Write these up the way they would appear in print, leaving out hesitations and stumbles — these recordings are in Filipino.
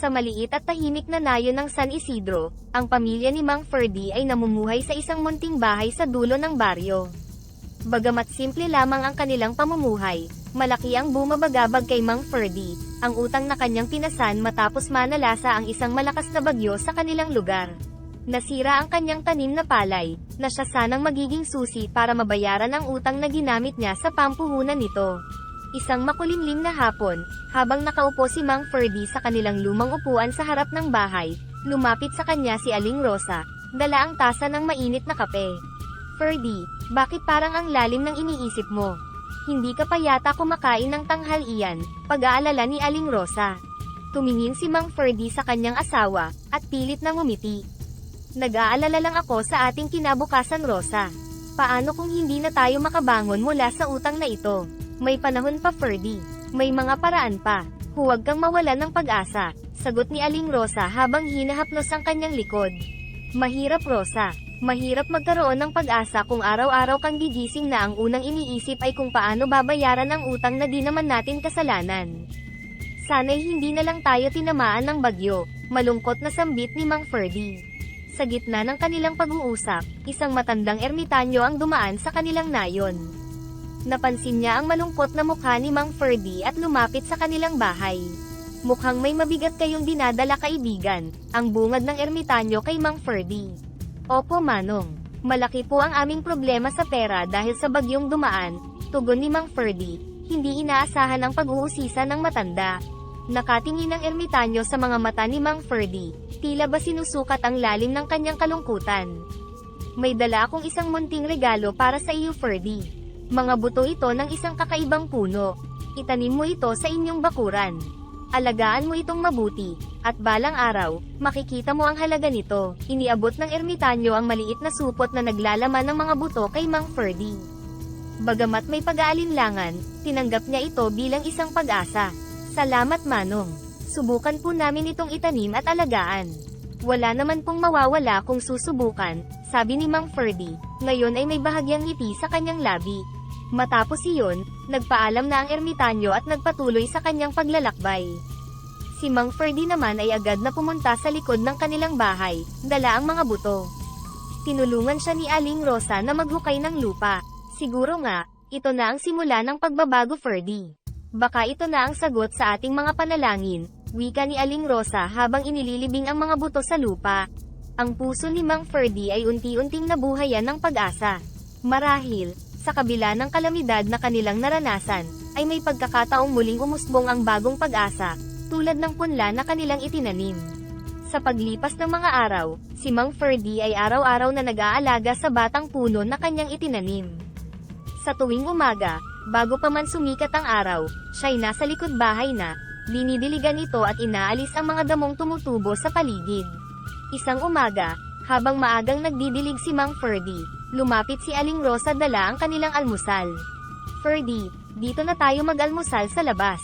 Sa maliit at tahimik na nayon ng San Isidro, ang pamilya ni Mang Ferdy ay namumuhay sa isang munting bahay sa dulo ng baryo. Bagamat simple lamang ang kanilang pamumuhay, malaki ang bumabagabag kay Mang Ferdy, ang utang na kanyang pinasan matapos manalasa ang isang malakas na bagyo sa kanilang lugar. Nasira ang kanyang tanim na palay, na siya sanang magiging susi para mabayaran ang utang na ginamit niya sa pampuhunan nito. Isang makulimlim na hapon, habang nakaupo si Mang Ferdy sa kanilang lumang upuan sa harap ng bahay, lumapit sa kanya si Aling Rosa, dala ang tasa ng mainit na kape. "Ferdy, bakit parang ang lalim ng iniisip mo? Hindi ka pa yata kumakain ng tanghalian?" Pag-aalala ni Aling Rosa. Tumingin si Mang Ferdy sa kanyang asawa, at pilit na ngumiti. "Nag-aalala lang ako sa ating kinabukasan, Rosa. Paano kung hindi na tayo makabangon mula sa utang na ito? May panahon pa, Ferdy. May mga paraan pa. Huwag kang mawalan ng pag-asa," sagot ni Aling Rosa habang hinahaplos ang kanyang likod. "Mahirap, Rosa. Mahirap magkaroon ng pag-asa kung araw-araw kang gigising na ang unang iniisip ay kung paano babayaran ang utang na di naman natin kasalanan. Sana'y hindi na lang tayo tinamaan ng bagyo," malungkot na sambit ni Mang Ferdy. Sa gitna ng kanilang pag-uusap, isang matandang ermitanyo ang dumaan sa kanilang nayon. Napansin niya ang malungkot na mukha ni Mang Ferdy at lumapit sa kanilang bahay. "Mukhang may mabigat kayong dinadala, kaibigan," ang bungad ng ermitanyo kay Mang Ferdy. "Opo, Manong. Malaki po ang aming problema sa pera dahil sa bagyong dumaan," tugon ni Mang Ferdy, hindi inaasahan ang pag-uusisa ng matanda. Nakatingin ang ermitanyo sa mga mata ni Mang Ferdy, tila ba sinusukat ang lalim ng kanyang kalungkutan. "May dala akong isang munting regalo para sa iyo, Ferdy. Mga buto ito ng isang kakaibang puno. Itanim mo ito sa inyong bakuran. Alagaan mo itong mabuti, at balang araw, makikita mo ang halaga nito." Iniabot ng ermitanyo ang maliit na supot na naglalaman ng mga buto kay Mang Ferdy. Bagamat may pag-aalinlangan, tinanggap niya ito bilang isang pag-asa. "Salamat, Manong. Subukan po namin itong itanim at alagaan. Wala naman pong mawawala kung susubukan," sabi ni Mang Ferdy. Ngayon ay may bahagyang ngiti sa kanyang labi. Matapos iyon, nagpaalam na ang ermitanyo at nagpatuloy sa kanyang paglalakbay. Si Mang Ferdy naman ay agad na pumunta sa likod ng kanilang bahay, dala ang mga buto. Tinulungan siya ni Aling Rosa na maghukay ng lupa. "Siguro nga, ito na ang simula ng pagbabago, Ferdy. Baka ito na ang sagot sa ating mga panalangin," wika ni Aling Rosa habang inililibing ang mga buto sa lupa. Ang puso ni Mang Ferdy ay unti-unting nabuhayan ng pag-asa. Marahil, sa kabila ng kalamidad na kanilang naranasan, ay may pagkakataong muling umusbong ang bagong pag-asa, tulad ng punla na kanilang itinanim. Sa paglipas ng mga araw, si Mang Ferdy ay araw-araw na nag-aalaga sa batang puno na kanyang itinanim. Sa tuwing umaga, bago pa man sumikat ang araw, siya'y nasa likod bahay na, dinidiligan ito at inaalis ang mga damong tumutubo sa paligid. Isang umaga, habang maagang nagdidilig si Mang Ferdy, lumapit si Aling Rosa dala ang kanilang almusal. "Ferdy, dito na tayo mag-almusal sa labas.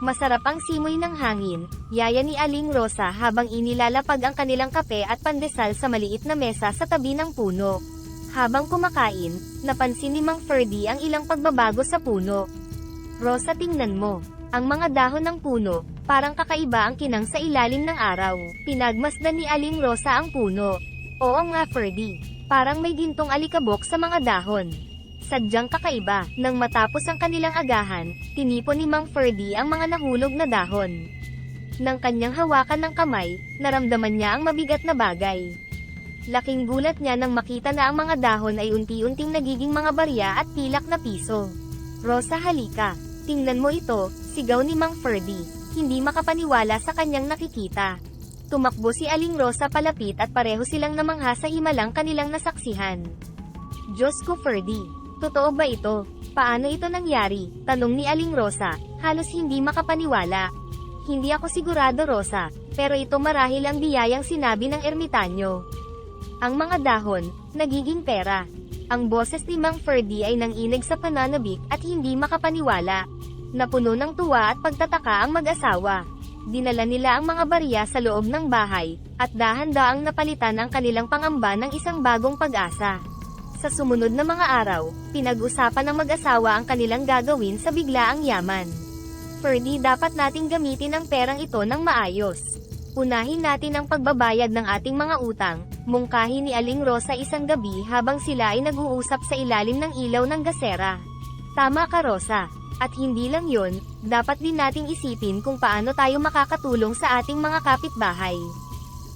Masarap ang simoy ng hangin," yaya ni Aling Rosa habang inilalapag ang kanilang kape at pandesal sa maliit na mesa sa tabi ng puno. Habang kumakain, napansin ni Mang Ferdy ang ilang pagbabago sa puno. "Rosa, tingnan mo. Ang mga dahon ng puno, parang kakaiba ang kinang sa ilalim ng araw." Pinagmasdan ni Aling Rosa ang puno. "Oo nga, Ferdy. Parang may gintong alikabok sa mga dahon. Sadyang kakaiba." Nang matapos ang kanilang agahan, tinipon ni Mang Ferdy ang mga nahulog na dahon. Nang kanyang hawakan ng kamay, naramdaman niya ang mabigat na bagay. Laking gulat niya nang makita na ang mga dahon ay unti-unting nagiging mga barya at pilak na piso. "Rosa, halika. Tingnan mo ito," sigaw ni Mang Ferdy, hindi makapaniwala sa kanyang nakikita. Tumakbo si Aling Rosa palapit at pareho silang namangha sa himalang kanilang nasaksihan. "Diyos ko, Ferdy. Totoo ba ito? Paano ito nangyari?" tanong ni Aling Rosa, halos hindi makapaniwala. "Hindi ako sigurado, Rosa, pero ito marahil ang biyayang sinabi ng ermitanyo. Ang mga dahon, nagiging pera." Ang boses ni Mang Ferdy ay nanginig sa pananabik at hindi makapaniwala. Napuno ng tuwa at pagtataka ang mag-asawa. Dinala nila ang mga barya sa loob ng bahay, at dahan-daang napalitan ang kanilang pangamba ng isang bagong pag-asa. Sa sumunod na mga araw, pinag-usapan ng mag-asawa ang kanilang gagawin sa biglaang yaman. "Ferdy, dapat nating gamitin ang perang ito ng maayos. Unahin natin ang pagbabayad ng ating mga utang, mungkahi ni Aling Rosa isang gabi habang sila ay nag-uusap sa ilalim ng ilaw ng gasera. Tama ka Rosa. At hindi lang yon, dapat din nating isipin kung paano tayo makakatulong sa ating mga kapitbahay.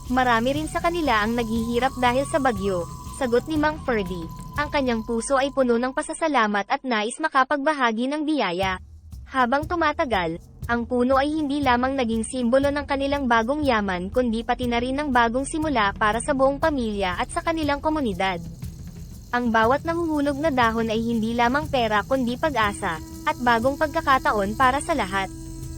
Marami rin sa kanila ang naghihirap dahil sa bagyo, sagot ni Mang Ferdy. Ang kanyang puso ay puno ng pasasalamat at nais makapagbahagi ng biyaya. Habang tumatagal, ang puno ay hindi lamang naging simbolo ng kanilang bagong yaman kundi pati na rin ng bagong simula para sa buong pamilya at sa kanilang komunidad. Ang bawat nahuhulog na dahon ay hindi lamang pera kundi pag-asa, at bagong pagkakataon para sa lahat.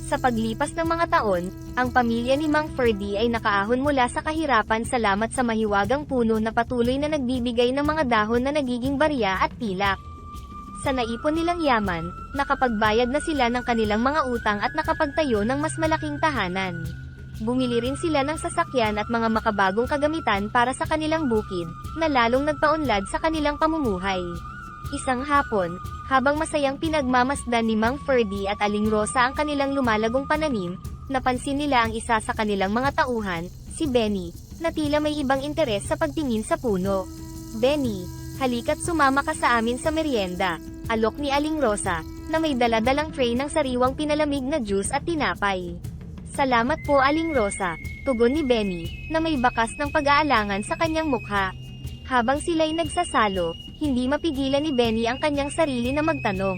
Sa paglipas ng mga taon, ang pamilya ni Mang Ferdy ay nakaahon mula sa kahirapan salamat sa mahiwagang puno na patuloy na nagbibigay ng mga dahon na nagiging barya at pilak. Sa naipon nilang yaman, nakapagbayad na sila ng kanilang mga utang at nakapagtayo ng mas malaking tahanan. Bumili rin sila ng sasakyan at mga makabagong kagamitan para sa kanilang bukid, na lalong nagpaunlad sa kanilang pamumuhay. Isang hapon, habang masayang pinagmamasdan ni Mang Ferdy at Aling Rosa ang kanilang lumalagong pananim, napansin nila ang isa sa kanilang mga tauhan, si Benny, na tila may ibang interes sa pagtingin sa puno. Benny, halika't sumama ka sa amin sa merienda, alok ni Aling Rosa, na may daladalang tray ng sariwang pinalamig na juice at tinapay. Salamat po Aling Rosa, tugon ni Benny, na may bakas ng pag-aalangan sa kanyang mukha. Habang sila'y nagsasalo, hindi mapigilan ni Benny ang kanyang sarili na magtanong.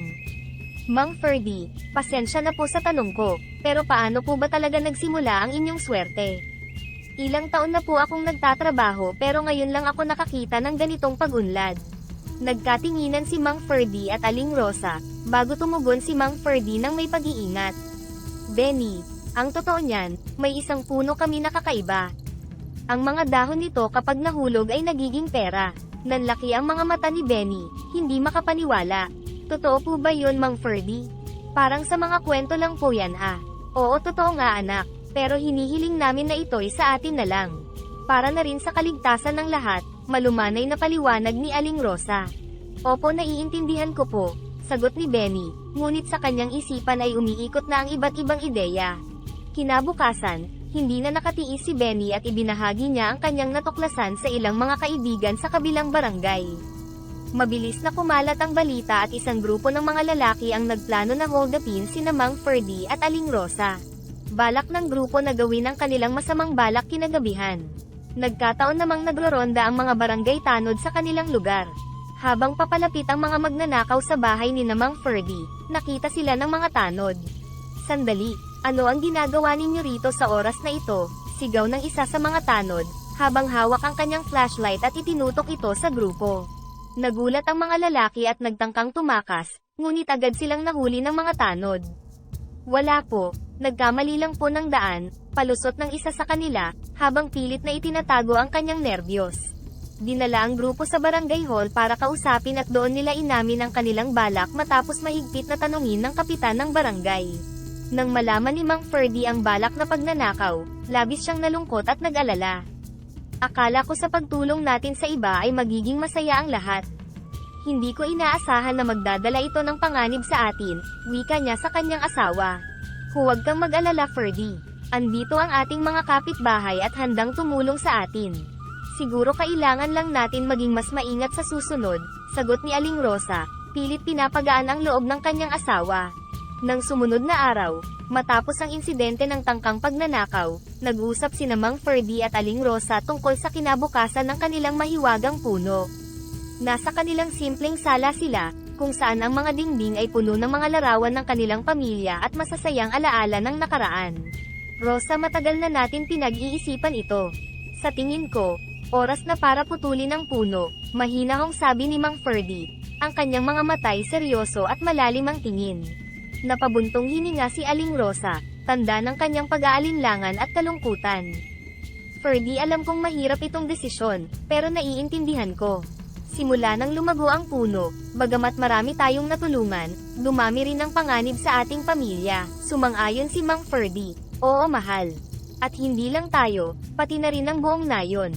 Mang Ferdy, pasensya na po sa tanong ko, pero paano po ba talaga nagsimula ang inyong swerte? Ilang taon na po akong nagtatrabaho pero ngayon lang ako nakakita ng ganitong pag-unlad. Nagkatinginan si Mang Ferdy at Aling Rosa, bago tumugon si Mang Ferdy ng may pag-iingat. Benny, ang totoo niyan, may isang puno kami na kakaiba. Ang mga dahon nito kapag nahulog ay nagiging pera. Nanlaki ang mga mata ni Benny, hindi makapaniwala. Totoo po ba yun Mang Ferdy? Parang sa mga kwento lang po yan ah. Oo totoo nga anak, pero hinihiling namin na ito'y sa atin na lang. Para na rin sa kaligtasan ng lahat, malumanay na paliwanag ni Aling Rosa. Opo naiintindihan ko po, sagot ni Benny, ngunit sa kanyang isipan ay umiikot na ang iba't ibang ideya. Kinabukasan, hindi na nakatiis si Benny at ibinahagi niya ang kanyang natuklasan sa ilang mga kaibigan sa kabilang barangay. Mabilis na kumalat ang balita at isang grupo ng mga lalaki ang nagplano na hold-upin sina Mang Ferdy at Aling Rosa. Balak ng grupo na gawin ang kanilang masamang balak kinagabihan. Nagkataon namang nagroronda ang mga barangay tanod sa kanilang lugar. Habang papalapit ang mga magnanakaw sa bahay ni Mang Ferdy, nakita sila ng mga tanod. Sandali! Ano ang ginagawa ninyo rito sa oras na ito? Sigaw ng isa sa mga tanod, habang hawak ang kanyang flashlight at itinutok ito sa grupo. Nagulat ang mga lalaki at nagtangkang tumakas, ngunit agad silang nahuli ng mga tanod. Wala po, nagkamali lang po ng daan, palusot ng isa sa kanila, habang pilit na itinatago ang kanyang nerbiyos. Dinala ang grupo sa barangay hall para kausapin at doon nila inamin ang kanilang balak matapos mahigpit na tanungin ng kapitan ng barangay. Nang malaman ni Mang Ferdy ang balak na pagnanakaw, labis siyang nalungkot at nag-alala. Akala ko sa pagtulong natin sa iba ay magiging masaya ang lahat. Hindi ko inaasahan na magdadala ito ng panganib sa atin, wika niya sa kanyang asawa. Huwag kang mag-alala Ferdy. Andito ang ating mga kapitbahay at handang tumulong sa atin. Siguro kailangan lang natin maging mas maingat sa susunod, sagot ni Aling Rosa, pilit pinapagaan ang loob ng kanyang asawa. Nang sumunod na araw, matapos ang insidente ng tangkang pagnanakaw, nag-usap sina Mang Ferdy at Aling Rosa tungkol sa kinabukasan ng kanilang mahiwagang puno. Nasa kanilang simpleng sala sila, kung saan ang mga dingding ay puno ng mga larawan ng kanilang pamilya at masasayang alaala ng nakaraan. Rosa, matagal na natin pinag-iisipan ito. Sa tingin ko, oras na para putulin ang puno, mahinahong sabi ni Mang Ferdy. Ang kanyang mga matay seryoso at malalim ang tingin. Napabuntong hininga si Aling Rosa, tanda ng kanyang pag-aalinlangan at kalungkutan. Ferdy, alam kong mahirap itong desisyon, pero naiintindihan ko. Simula nang lumago ang puno, bagamat marami tayong natulungan, dumami rin ang panganib sa ating pamilya, sumang-ayon si Mang Ferdy. Oo mahal. At hindi lang tayo, pati na rin ang buong nayon.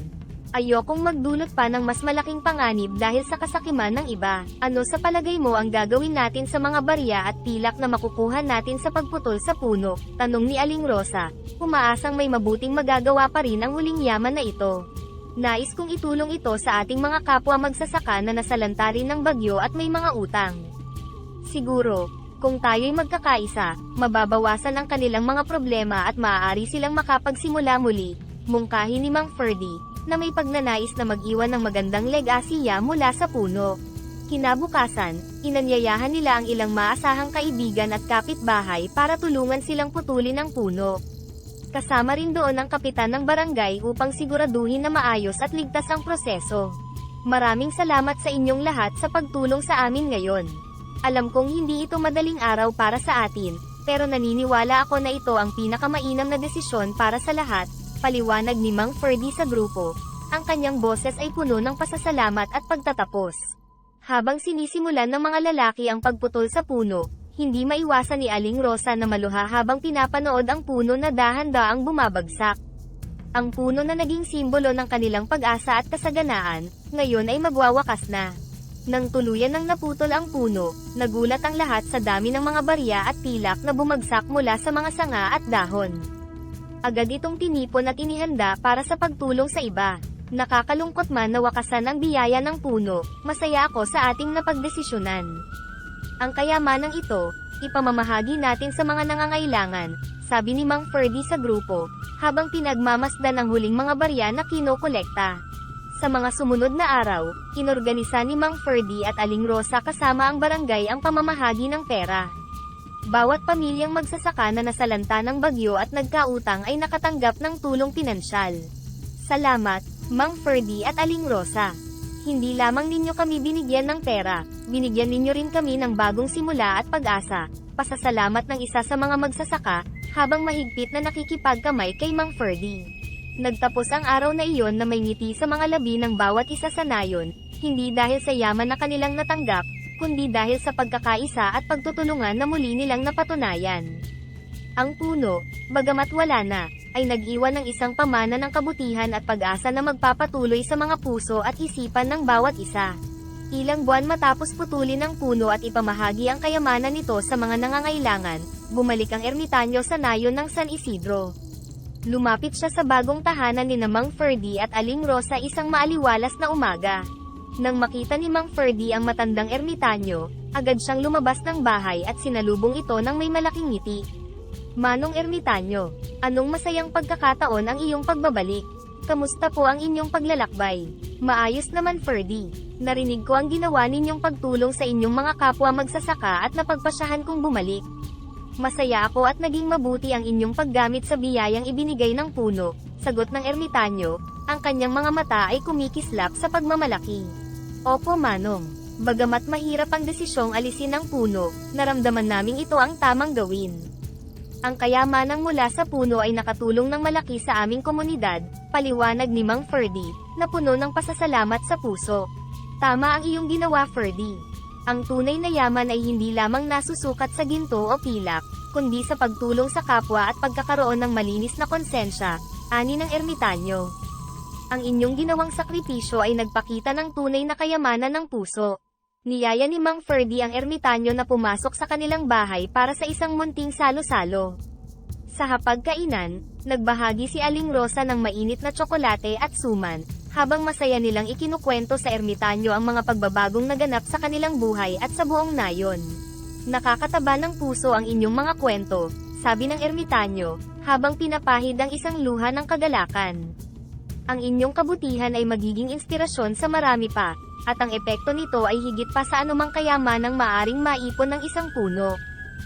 Ayokong magdulot pa ng mas malaking panganib dahil sa kasakiman ng iba. Ano sa palagay mo ang gagawin natin sa mga barya at pilak na makukuha natin sa pagputol sa puno? Tanong ni Aling Rosa, umaasang may mabuting magagawa pa rin ang huling yaman na ito. Nais kong itulong ito sa ating mga kapwa magsasaka na nasalanta rin ng bagyo at may mga utang. Siguro, kung tayo'y magkakaisa, mababawasan ang kanilang mga problema at maaari silang makapagsimula muli, mungkahi ni Mang Ferdy, na may pagnanais na mag-iwan ng magandang legasiya mula sa puno. Kinabukasan, inanyayahan nila ang ilang maasahang kaibigan at kapitbahay para tulungan silang putulin ang puno. Kasama rin doon ang kapitan ng barangay upang siguraduhin na maayos at ligtas ang proseso. Maraming salamat sa inyong lahat sa pagtulong sa amin ngayon. Alam kong hindi ito madaling araw para sa atin, pero naniniwala ako na ito ang pinakamainam na desisyon para sa lahat, paliwanag ni Mang Ferdy sa grupo. Ang kanyang boses ay puno ng pasasalamat at pagtatapos. Habang sinisimulan ng mga lalaki ang pagputol sa puno, hindi maiwasan ni Aling Rosa na maluha habang pinapanood ang puno na dahan-daang bumabagsak. Ang puno na naging simbolo ng kanilang pag-asa at kasaganaan, ngayon ay magwawakas na. Nang tuluyan ng naputol ang puno, nagulat ang lahat sa dami ng mga barya at pilak na bumagsak mula sa mga sanga at dahon. Agad itong tinipon at inihanda para sa pagtulong sa iba. Nakakalungkot man na wakasan ang biyaya ng puno, masaya ako sa ating napagdesisyonan. Ang kayamanang ito, ipamamahagi natin sa mga nangangailangan, sabi ni Mang Ferdy sa grupo, habang pinagmamasdan ang huling mga barya na kinokolekta. Sa mga sumunod na araw, inorganisa ni Mang Ferdy at Aling Rosa kasama ang barangay ang pamamahagi ng pera. Bawat pamilyang magsasaka na nasalanta ng bagyo at nagkautang ay nakatanggap ng tulong pinansyal. Salamat, Mang Ferdy at Aling Rosa. Hindi lamang ninyo kami binigyan ng pera, binigyan ninyo rin kami ng bagong simula at pag-asa. Pasasalamat ng isa sa mga magsasaka, habang mahigpit na nakikipagkamay kay Mang Ferdy. Nagtapos ang araw na iyon na may ngiti sa mga labi ng bawat isa sa nayon, hindi dahil sa yaman na kanilang natanggap, kundi dahil sa pagkakaisa at pagtutulungan na muli nilang napatunayan. Ang puno, bagamat wala na, ay nag-iwan ng isang pamana ng kabutihan at pag-asa na magpapatuloy sa mga puso at isipan ng bawat isa. Ilang buwan matapos putulin ang puno at ipamahagi ang kayamanan nito sa mga nangangailangan, bumalik ang ermitanyo sa nayon ng San Isidro. Lumapit siya sa bagong tahanan ni Mang Ferdy at Aling Rosa isang maaliwalas na umaga. Nang makita ni Mang Ferdy ang matandang ermitanyo, agad siyang lumabas ng bahay at sinalubong ito ng may malaking ngiti. Manong ermitanyo, anong masayang pagkakataon ang iyong pagbabalik? Kamusta po ang inyong paglalakbay? Maayos naman Ferdy. Narinig ko ang ginawa ninyong pagtulong sa inyong mga kapwa magsasaka at napagpasyahan kong bumalik. Masaya ako at naging mabuti ang inyong paggamit sa biyayang ibinigay ng puno, sagot ng ermitanyo, ang kanyang mga mata ay kumikislap sa pagmamalaki. Opo Manong, bagamat mahirap ang desisyong alisin ang puno, naramdaman naming ito ang tamang gawin. Ang kayamanang mula sa puno ay nakatulong ng malaki sa aming komunidad, paliwanag ni Mang Ferdy, na puno ng pasasalamat sa puso. Tama ang iyong ginawa Ferdy. Ang tunay na yaman ay hindi lamang nasusukat sa ginto o pilak, kundi sa pagtulong sa kapwa at pagkakaroon ng malinis na konsensya, ani ng ermitanyo. Ang inyong ginawang sakripisyo ay nagpakita ng tunay na kayamanan ng puso. Niyaya ni Mang Ferdy ang ermitanyo na pumasok sa kanilang bahay para sa isang munting salo-salo. Sa hapagkainan, nagbahagi si Aling Rosa ng mainit na tsokolate at suman, habang masaya nilang ikinukwento sa ermitanyo ang mga pagbabagong naganap sa kanilang buhay at sa buong nayon. Nakakataba ng puso ang inyong mga kwento, sabi ng ermitanyo, habang pinapahid ang isang luha ng kagalakan. Ang inyong kabutihan ay magiging inspirasyon sa marami pa, at ang epekto nito ay higit pa sa anumang kayamanang maaring maipon ng isang puno.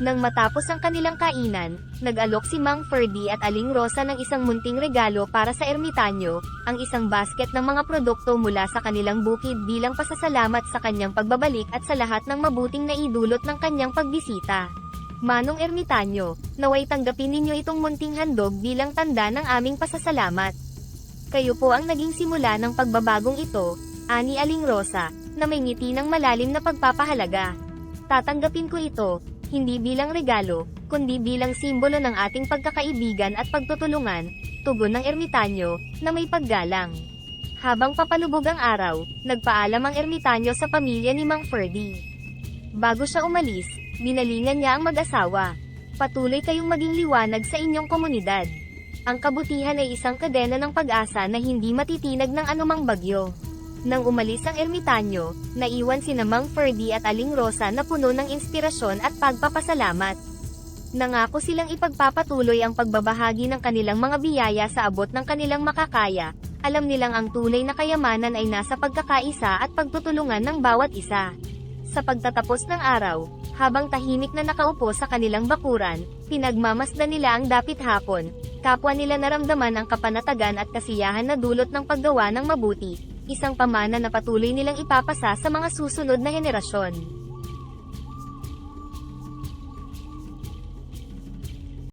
Nang matapos ang kanilang kainan, nag-alok si Mang Ferdy at Aling Rosa ng isang munting regalo para sa ermitanyo, ang isang basket ng mga produkto mula sa kanilang bukid bilang pasasalamat sa kanyang pagbabalik at sa lahat ng mabuting naidulot ng kanyang pagbisita. Manong ermitanyo, naway tanggapin ninyo itong munting handog bilang tanda ng aming pasasalamat. Kayo po ang naging simula ng pagbabagong ito, ani Aling Rosa, na may ngiti ng malalim na pagpapahalaga. Tatanggapin ko ito, hindi bilang regalo, kundi bilang simbolo ng ating pagkakaibigan at pagtutulungan, tugon ng ermitanyo, na may paggalang. Habang papalubog ang araw, nagpaalam ang ermitanyo sa pamilya ni Mang Ferdy. Bago siya umalis, binalingan niya ang mag-asawa. Patuloy kayong maging liwanag sa inyong komunidad. Ang kabutihan ay isang kadena ng pag-asa na hindi matitinag ng anumang bagyo. Nang umalis ang ermitanyo, naiwan sina Mang Ferdy at Aling Rosa na puno ng inspirasyon at pagpapasalamat. Nangako silang ipagpapatuloy ang pagbabahagi ng kanilang mga biyaya sa abot ng kanilang makakaya. Alam nilang ang tunay na kayamanan ay nasa pagkakaisa at pagtutulungan ng bawat isa. Sa pagtatapos ng araw, habang tahimik na nakaupo sa kanilang bakuran, pinagmamasdan nila ang dapit hapon. Kapwa nila naramdaman ang kapanatagan at kasiyahan na dulot ng paggawa ng mabuti, isang pamana na patuloy nilang ipapasa sa mga susunod na henerasyon.